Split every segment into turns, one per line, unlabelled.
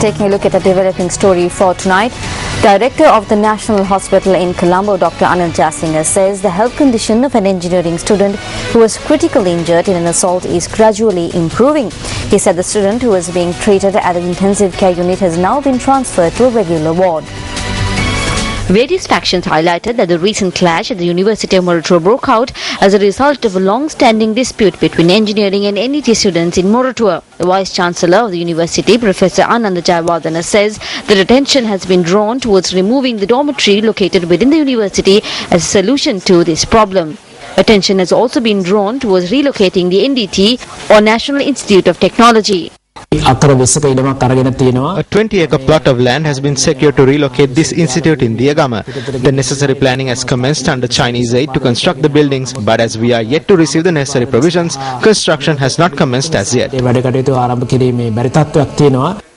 Taking a look at a developing story for tonight, Director of the National Hospital in Colombo, Dr. Anil Jasinger, says the health condition of an engineering student who was critically injured in an assault is gradually improving. He said the student who was being treated at the intensive care unit has now been transferred to a regular ward. Various factions highlighted that the recent clash at the University of Moratuwa broke out as a result of a long-standing dispute between engineering and NET students in Moratuwa. The Vice-Chancellor of the University, Professor Ananda Jayawardena, says that attention has been drawn towards removing the dormitory located within the university as a solution to this problem. Attention has also been drawn towards relocating the NDT or National Institute of Technology.
A 20-acre plot of land has been secured to relocate this institute in Diagama. The necessary planning has commenced under Chinese aid to construct the buildings, but as we are yet to receive the necessary provisions, construction has not commenced as yet.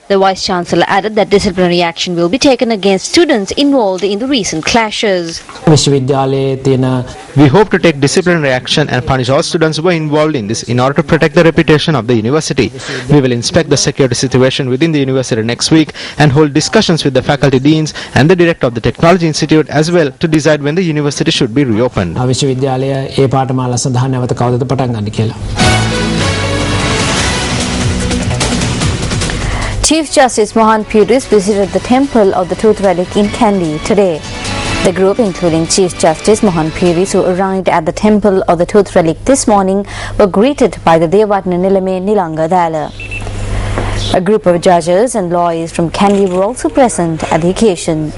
The Vice-Chancellor added that disciplinary action will be taken against students involved in the recent clashes. We hope to take disciplinary action and punish all students who were involved in this in order to protect the reputation of the university. We will inspect the security situation within the university next week and hold discussions with the faculty deans and the director of the Technology Institute as well to decide when the university should be reopened. Chief Justice Mohan Puris visited the Temple of the Tooth Relic in Kandy today. The group, including Chief Justice Mohan Puris, who arrived at the Temple of the Tooth Relic this morning, were greeted by the Devatna Nilame Nilanga Dala. A group of judges and lawyers from Kandy were also present at the occasion.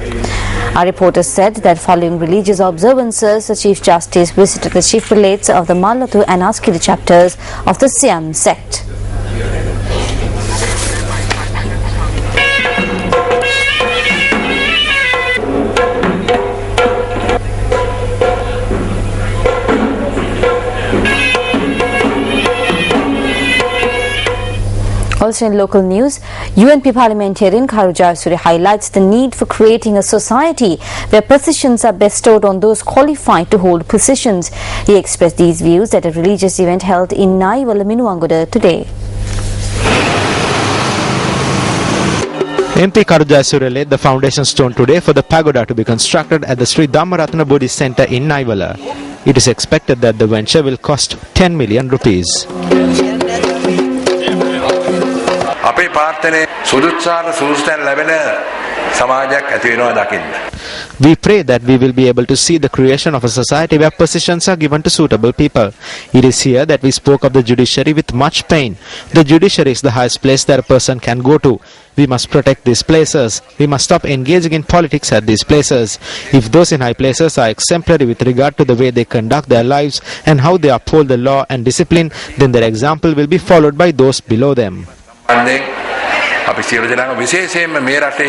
Our reporter said that following religious observances, the Chief Justice visited the chief prelates of the Mallatu and Askiri chapters of the Siam sect. Also in local news, UNP parliamentarian Karu Jayasuri highlights the need for creating a society where positions are bestowed on those qualified to hold positions. He expressed these views at a religious event held in Naivala Minuwangoda today. MP Karu Jayasuri laid the foundation stone today for the pagoda to be constructed at the Sri Dhammaratna Buddhist Center in Naivala. It is expected that the venture will cost 10 million rupees. We pray that we will be able to see the creation of a society where positions are given to suitable people. It is here that we spoke of the judiciary with much pain. The judiciary is the highest place that a person can go to. We must protect these places. We must stop engaging in politics at these places. If those in high places are exemplary with regard to the way they conduct their lives and how they uphold the law and discipline, then their example will be followed by those below them.
අපි සියලු දෙනාම විශේෂයෙන්ම මේ රටේ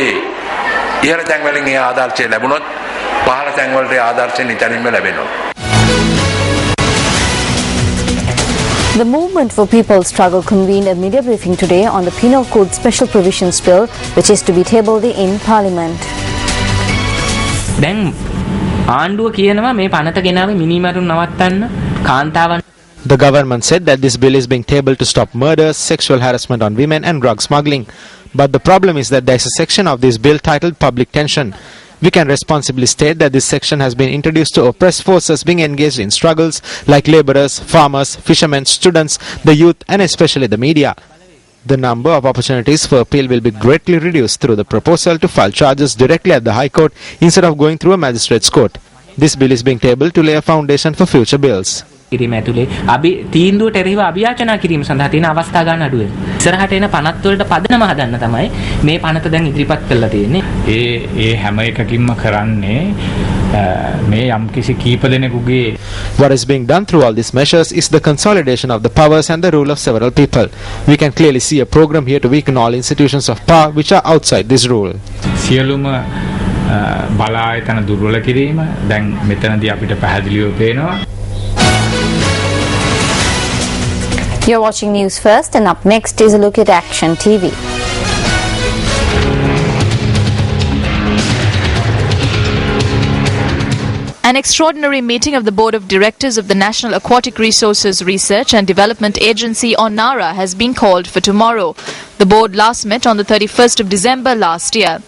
ඉහළ තැන් වලින් ඒ ආදර්ශය ලැබුණොත් පහළ තැන් වලට ආදර්ශය නිතරින්ම ලැබෙනවා.
The Movement for People's Struggle convened a media briefing today on the Penal Code Special Provisions Bill, which is to be tabled in Parliament.
දැන් ආණ්ඩුව කියනවා මේ පනත ගෙනාවේ මිනිමරුන් නවත්තන්න කාන්තාවන්.
The government said that this bill is being tabled to stop murders, sexual harassment on women and drug smuggling. But the problem is that there is a section of this bill titled Public Tension. We can responsibly state that this section has been introduced to oppress forces being engaged in struggles like laborers, farmers, fishermen, students, the youth and especially the media. The number of opportunities for appeal will be greatly reduced through the proposal to file charges directly at the High Court instead of going through a magistrate's court. This bill is being tabled to lay a foundation for future bills.
කිරීම ඇතුලේ අපි තීන්දුවට එරෙහිව අභියාචනා කිරීම සඳහා තියෙන අවස්ථා ගන්න අඩු වෙනවා. ඉස්සරහට එන පනත් වලට පදනම හදන්න තමයි මේ පනත දැන් ඉදිරිපත් කරලා තියෙන්නේ.
ඒ හැම එකකින්ම කරන්නේ මේ යම්කිසි කීප දෙනෙකුගේ.
What is being done through all these measures is the consolidation of the powers and the rule of several people. We can clearly see a program here to weaken all institutions of power which are outside this rule.
සියලුම බලායතන දුර්වල කිරීම දැන් මෙතනදී අපිට පැහැදිලිව පේනවා.
You're watching News First, and up next is a look at Action TV.
An extraordinary meeting of the Board of Directors of the National Aquatic Resources Research and Development Agency on NARA has been called for tomorrow. The board last met on the 31st of December last year.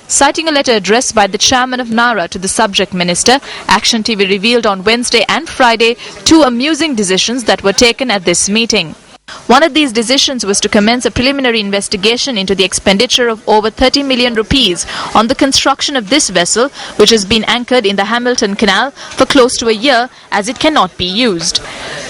Citing a letter addressed by the chairman of NARA to the subject minister, Action TV revealed on Wednesday and Friday 2 amusing decisions that were taken at this meeting. One of these decisions was to commence a preliminary investigation into the expenditure of over 30 million rupees on the construction of this vessel, which has been anchored in the Hamilton Canal for close to a year as it cannot be used.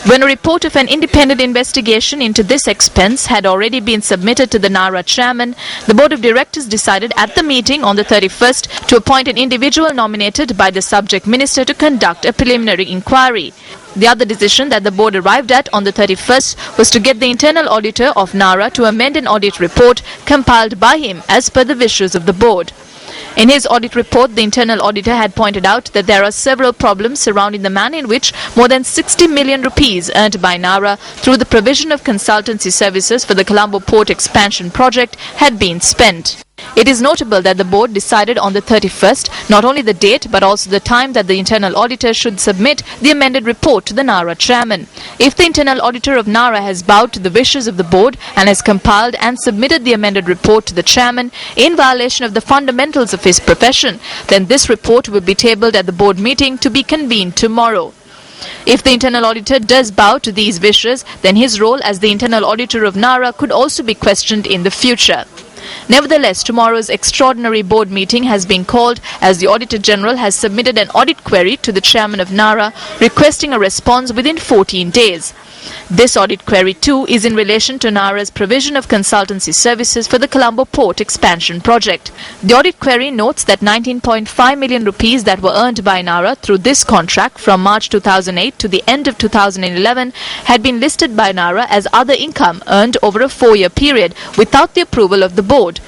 When a report of an independent investigation into this expense had already been submitted to the NARA chairman, the Board of Directors decided at the meeting on the 31st to appoint an individual nominated by the subject minister to conduct a preliminary inquiry. The other decision that the board arrived at on the 31st was to get the internal auditor of NARA to amend an audit report compiled by him as per the wishes of the board. In his audit report, the internal auditor had pointed out that there are several problems surrounding the manner in which more than 60 million rupees earned by NARA through the provision of consultancy services for the Colombo Port expansion project had been spent. It is notable that the board decided on the 31st not only the date but also the time that the internal auditor should submit the amended report to the NARA chairman. If the internal auditor of NARA has bowed to the wishes of the board and has compiled and submitted the amended report to the chairman in violation of the fundamentals of his profession, then this report will be tabled at the board meeting to be convened tomorrow. If the internal auditor does bow to these wishes, then his role as the internal auditor of NARA could also be questioned in the future. Nevertheless, tomorrow's extraordinary board meeting has been called as the Auditor General has submitted an audit query to the chairman of NARA requesting a response within 14 days. This audit query too is in relation to NARA's provision of consultancy services for the Colombo Port expansion project. The audit query notes that 19.5 million rupees that were earned by NARA through this contract from March 2008 to the end of 2011 had been listed by NARA as other income earned over a 4-year period without the approval of the board.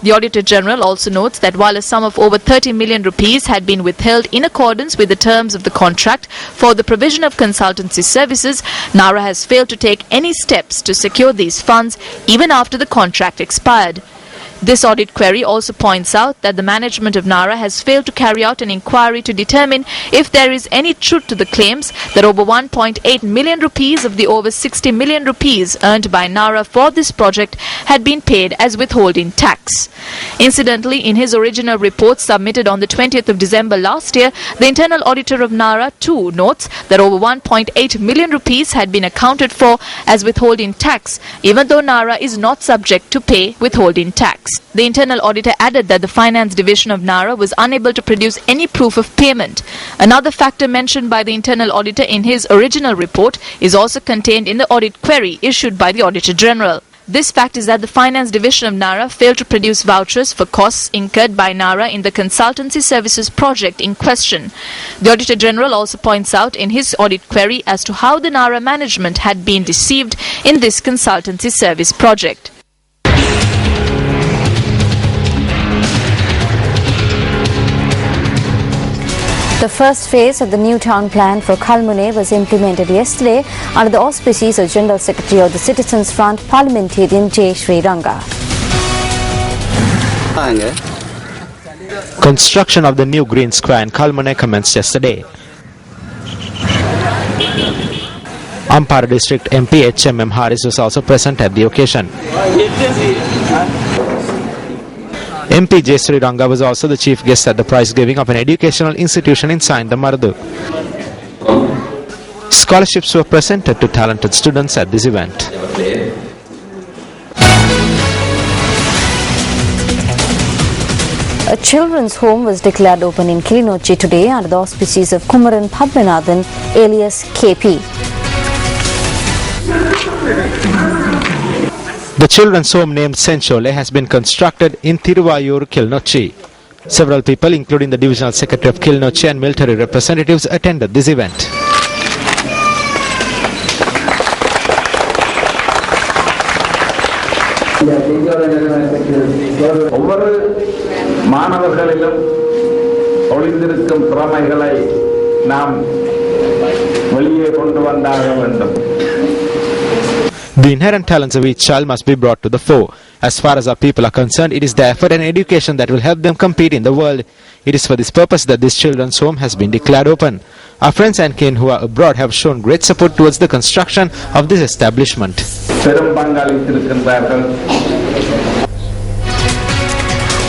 The Auditor General also notes that while a sum of over 30 million rupees had been withheld in accordance with the terms of the contract for the provision of consultancy services, NARA has failed to take any steps to secure these funds even after the contract expired. This audit query also points out that the management of NARA has failed to carry out an inquiry to determine if there is any truth to the claims that over 1.8 million rupees of the over 60 million rupees earned by NARA for this project had been paid as withholding tax. Incidentally, in his original report submitted on the 20th of December last year, the internal auditor of NARA too notes that over 1.8 million rupees had been accounted for as withholding tax, even though NARA is not subject to pay withholding tax. The internal auditor added that the finance division of NARA was unable to produce any proof of payment. Another factor mentioned by the internal auditor in his original report is also contained in the audit query issued by the Auditor General. This fact is that the finance division of NARA failed to produce vouchers for costs incurred by NARA in the consultancy services project in question. The Auditor General also points out in his audit query as to how the NARA management had been deceived in this consultancy service project.
The first phase of the new town plan for Kalmune was implemented yesterday under the auspices of General Secretary of the Citizens Front, Parliamentarian J. Sri Ranga.
Construction of the new Green Square in Kalmune commenced yesterday. Ampara District MP HMM Harris was also present at the occasion. MP J. Sri Ranga was also the chief guest at the prize giving of an educational institution in Saindamaradu. Scholarships were presented to talented students at this event.
A children's home was declared open in Kilinochchi today under the auspices of Kumaran Padmanathan alias KP.
The children's home named Senchole has been constructed in Tiruvayur, Kilinochchi. Several people, including the Divisional Secretary of Kilinochchi and military representatives, attended this event.
மாணவர்களிலும் ஒளிந்திருக்கும் திறமைகளை நாம் வெளியே கொண்டு வந்தாக வேண்டும்.
The inherent talents of each child must be brought to the fore. As far as our people are concerned, it is their effort and education that will help them compete in the world. It is for this purpose that this children's home has been declared open. Our friends and kin who are abroad have shown great support towards the construction of this establishment.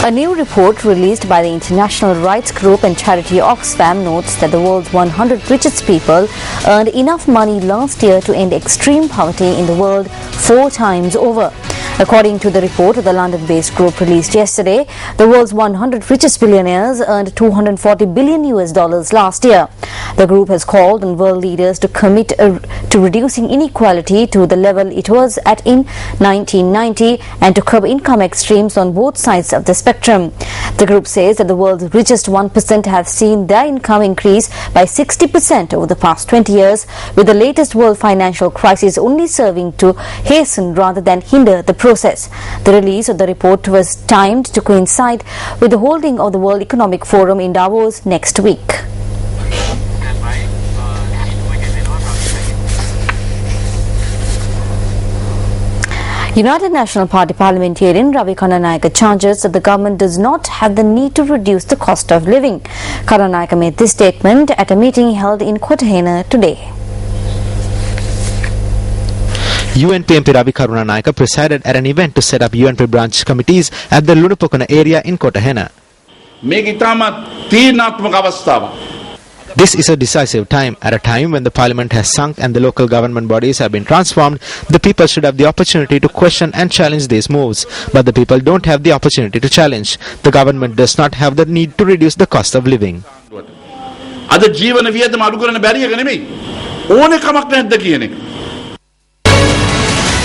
A new report released by the international rights group and charity Oxfam notes that the world's 100 richest people earned enough money last year to end extreme poverty in the world 4 times over. According to the report the London-based group released yesterday, the world's 100 richest billionaires earned $240 billion last year. The group has called on world leaders to commit to reducing inequality to the level it was at in 1990 and to curb income extremes on both sides of the spectrum. The group says that the world's richest 1% have seen their income increase by 60% over the past 20 years, with the latest world financial crisis only serving to hasten rather than hinder the process. The release of the report was timed to coincide with the holding of the World Economic Forum in Davos next week. United National Party parliamentarian Ravi Kananayaka charges that the government does not have the need to reduce the cost of living. Kananayaka made this statement at a meeting held in Kotahena today.
UNP MP Ravi Karunanayaka presided at an event to set up UNP branch committees at the Lunapokana area in Kotahena. This is a decisive time. At a time when the parliament has sunk and the local government bodies have been transformed, the people should have the opportunity to question and challenge these moves. But the people don't have the opportunity to challenge. The government does not have the need to reduce the cost of living.